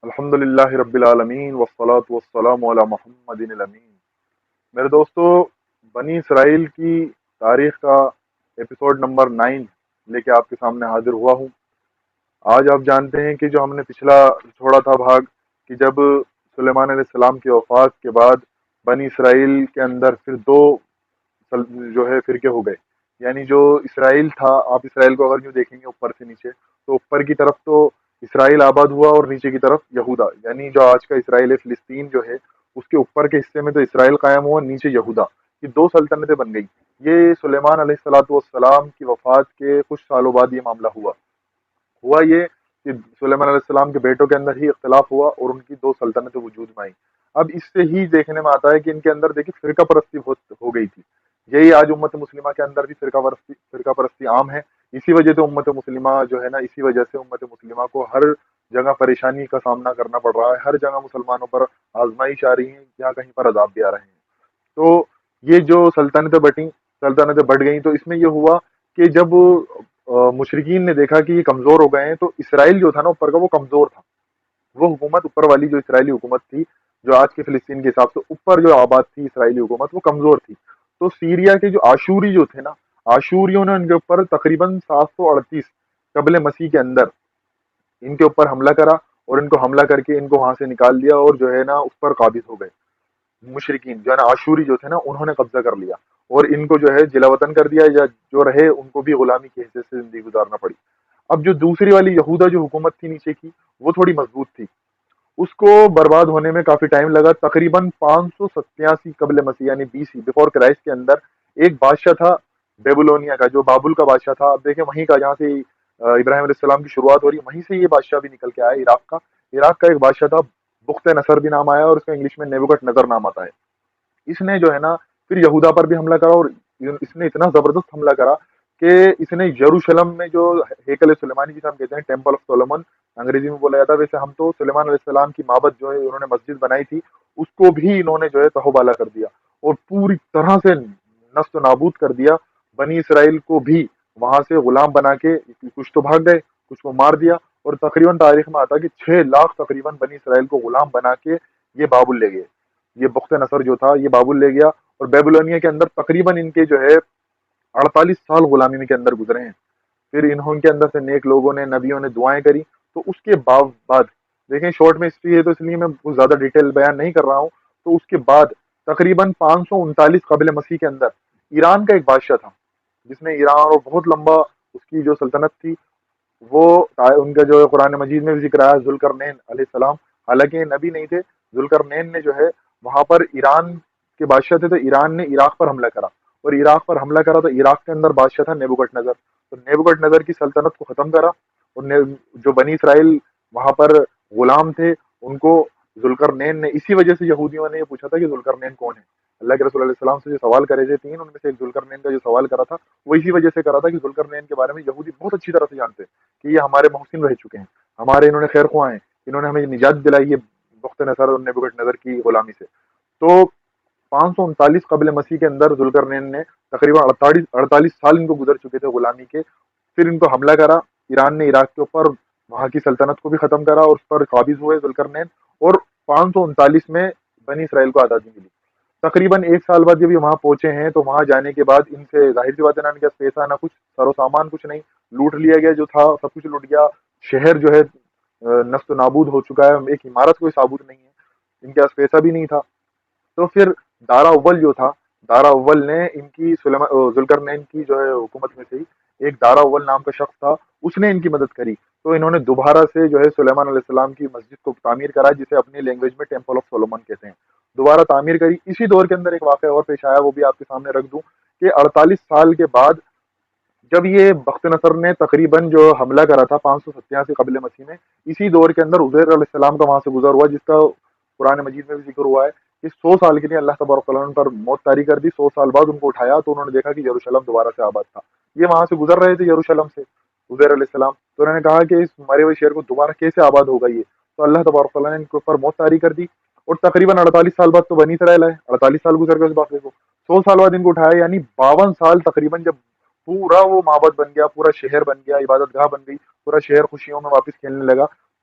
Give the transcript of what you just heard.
الحمد للہ رب العالمین والصلاة والسلام علی محمد الامین۔ میرے دوستو، بنی اسرائیل کی تاریخ کا ایپیسوڈ نمبر 9 لے کے آپ کے سامنے حاضر ہوا ہوں۔ آج آپ جانتے ہیں کہ جو ہم نے پچھلا چھوڑا تھا بھاگ، کہ جب سلیمان علیہ السلام کی وفات کے بعد بنی اسرائیل کے اندر پھر دو جو ہے فرقے ہو گئے۔ یعنی جو اسرائیل تھا، آپ اسرائیل کو اگر یوں دیکھیں گے اوپر سے نیچے، تو اوپر کی طرف تو اسرائیل آباد ہوا اور نیچے کی طرف یہودا، یعنی جو آج کا اسرائیل ہے، فلسطین جو ہے اس کے اوپر کے حصے میں تو اسرائیل قائم ہوا، نیچے یہودا۔ یہ دو سلطنتیں بن گئی۔ یہ سلیمان علیہ الصلوۃ والسلام کی وفات کے کچھ سالوں بعد یہ معاملہ ہوا یہ کہ سلیمان علیہ السلام کے بیٹوں کے اندر ہی اختلاف ہوا اور ان کی دو سلطنتیں وجود میں آئیں۔ اب اس سے ہی دیکھنے میں آتا ہے کہ ان کے اندر دیکھیے فرقہ پرستی ہو گئی تھی۔ یہی آج امت مسلمہ کے اندر بھی فرقہ پرستی عام ہے۔ اسی وجہ سے امت مسلمہ جو ہے نا، اسی وجہ سے امت مسلمہ کو ہر جگہ پریشانی کا سامنا کرنا پڑ رہا ہے، ہر جگہ مسلمانوں پر آزمائش آ رہی ہے یا کہیں پر عذاب بھی آ رہے ہیں۔ تو یہ جو سلطنتیں بڑھ گئیں، تو اس میں یہ ہوا کہ جب مشرکین نے دیکھا کہ یہ کمزور ہو گئے ہیں، تو اسرائیل جو تھا نا اوپر کا، وہ کمزور تھا۔ وہ حکومت اوپر والی جو اسرائیلی حکومت تھی، جو آج کے فلسطین کے حساب سے اوپر جو آباد تھی اسرائیلی حکومت، وہ کمزور تھی۔ تو سیریا کے جو آشوری جو تھے نا، آشوریوں نے ان کے اوپر تقریباً 738 قبل مسیح کے اندر ان کے اوپر حملہ کرا، اور ان کو حملہ کر کے ان کو وہاں سے نکال دیا، اور جو ہے نا اس پر قابض ہو گئے۔ مشرکین جو ہے نا، آشوری جو تھے نا، انہوں نے قبضہ کر لیا اور ان کو جو ہے جلا وطن کر دیا، یا جو رہے ان کو بھی غلامی کی حیثیت سے زندگی گزارنا پڑی۔ اب جو دوسری والی یہودا جو حکومت تھی نیچے کی، وہ تھوڑی مضبوط تھی۔ اس کو برباد ہونے میں کافی ٹائم لگا، تقریباً 587 قبل مسیح یعنی BC بفور کرائسٹ کے اندر ایک بادشاہ تھا بیبلونیا کا، جو بابل کا بادشاہ تھا۔ اب دیکھیں وہیں کا، جہاں سے ابراہیم علیہ السلام کی شروعات ہو رہی ہے، وہیں سے یہ بادشاہ بھی نکل کے آیا، عراق کا ایک بادشاہ تھا، بخت نصر بھی نام آیا، اور اس کا انگلش میں نیبوکٹ نظر نام آتا ہے۔ اس نے جو ہے نا پھر یہودا پر بھی حملہ کرا، اور اس نے اتنا زبردست حملہ کرا کہ اس نے یروشلم میں جو ہیکل سلیمانی جسے ہم کہتے ہیں ٹیمپل آف سولومن انگریزی میں بولا جاتا ہے، ویسے ہم تو سلیمان علیہ السلام کی معبد جو ہے انہوں نے مسجد بنائی تھی، اس کو بھی انہوں نے جو ہے تہو بالا کر دیا اور پوری طرح سے نست و نابود کر دیا۔ بنی اسرائیل کو بھی وہاں سے غلام بنا کے کچھ تو بھاگ گئے، کچھ کو مار دیا، اور تقریباً تاریخ میں آتا ہے کہ 6 لاکھ تقریباً بنی اسرائیل کو غلام بنا کے یہ بابل لے گئے۔ یہ بخت نصر جو تھا یہ بابل لے گیا، اور بیبلونیا کے اندر تقریباً ان کے جو ہے 48 سال غلامی کے اندر گزرے ہیں۔ پھر انہوں کے اندر سے نیک لوگوں نے، نبیوں نے دعائیں کری، تو اس کے بعد دیکھیں شارٹ میں ہسٹری ہے تو اس لیے میں کچھ زیادہ ڈیٹیل بیان نہیں کر رہا ہوں۔ تو اس کے بعد تقریباً 539 قبل مسیح کے اندر ایران کا ایک بادشاہ تھا، جس نے ایران، اور بہت لمبا اس کی جو سلطنت تھی، وہ ان کا جو ہے قرآن مجید میں بھی ذکر آیا، ذوالقرنین علیہ السلام، حالانکہ یہ نبی نہیں تھے۔ ذوالقرنین نے جو ہے وہاں پر ایران کے بادشاہ تھے، تو ایران نے عراق پر حملہ کرا، اور عراق پر حملہ کرا تو عراق کے اندر بادشاہ تھا نیبوکٹ نظر، تو نیبوکٹ نظر کی سلطنت کو ختم کرا، اور جو بنی اسرائیل وہاں پر غلام تھے ان کو ذوالقرنین نے، اسی وجہ سے یہودیوں نے یہ پوچھا تھا کہ ذوالقرنین کون ہے۔ اللہ کے رسول علیہ السلام سے جو سوال کرے تھے تین، ان میں سے ایک ذوالقرنین کا جو سوال کرا تھا، وہ اسی وجہ سے کرا تھا کہ ذوالقرنین کے بارے میں یہودی بہت اچھی طرح سے جانتے ہیں کہ یہ ہمارے محسن رہ چکے ہیں، ہمارے انہوں نے خیر خواہ ہیں، انہوں نے ہمیں نجات دلائی ہے بخت نصر اور نیبوکٹ نظر کی غلامی سے۔ تو 539 قبل مسیح کے اندر ذوالقرنین نے تقریباً 48 سال ان کو گزر چکے تھے غلامی کے، پھر ان کو حملہ کرا ایران نے عراق کے اوپر، وہاں کی سلطنت کو بھی ختم کرا اور اس پر قابض ہوئے ذوالقرنین، اور 539 میں بنی اسرائیل کو آزادی ملی۔ تقریباً ایک سال بعد جب یہ وہاں پہنچے ہیں، تو وہاں جانے کے بعد ان سے ظاہر سی بات ہے نا، ان کے پاس پیسہ نہ کچھ، سر و سامان کچھ نہیں، لوٹ لیا گیا، جو تھا سب کچھ لوٹ گیا، شہر جو ہے نست و نابود ہو چکا ہے، ایک عمارت کوئی ثابت نہیں ہے، ان کے پاس پیسہ بھی نہیں تھا۔ تو پھر دارا اول جو تھا، دارا اول نے ان کی ذوالقرنین کی جو ہے حکومت میں سے ہی ایک دارا اول نام کا شخص تھا، اس نے ان کی مدد کری، تو انہوں نے دوبارہ سے جو ہے سلیمان علیہ السلام کی مسجد کو تعمیر کرا، جسے اپنی لینگویج میں ٹیمپل آف سولومن کہتے ہیں، دوبارہ تعمیر کری۔ اسی دور کے اندر ایک واقعہ اور پیش آیا، وہ بھی آپ کے سامنے رکھ دوں کہ 48 سال کے بعد جب یہ بخت نصر نے تقریباً جو حملہ کرا تھا 587 قبل مسیح میں، اسی دور کے اندر عزیر علیہ السلام کا وہاں سے گزر ہوا، جس کا قرآن مجید میں بھی ذکر ہوا ہے کہ 100 سال کے لیے اللہ تبارک و تعالیٰ نے ان پر موت طاری کر دی۔ 100 سال بعد ان کو اٹھایا تو انہوں نے دیکھا کہ یروشلم دوبارہ سے آباد تھا۔ یہ وہاں سے گزر رہے تھے یروشلم سے، عزیر علیہ السلام، تو انہوں نے کہا کہ اس مرے ہوئے شہر کو دوبارہ کیسے آباد ہوگا یہ، تو اللہ تبارک و تعالیٰ نے ان کے اوپر موت طاری کر دی، اور تقریباً 48 سال بعد تو بنی اسرائیل آئے، 48 سال گزر گئے اس واقعے کو، 100 سال بعد ان کو اٹھایا، یعنی 52 سال تقریباً جب پورا وہ معبد بن گیا، پورا شہر بن گیا، عبادت گاہ بن گئی، پورا شہر خوشیوں میں واپس کھیلنے لگا،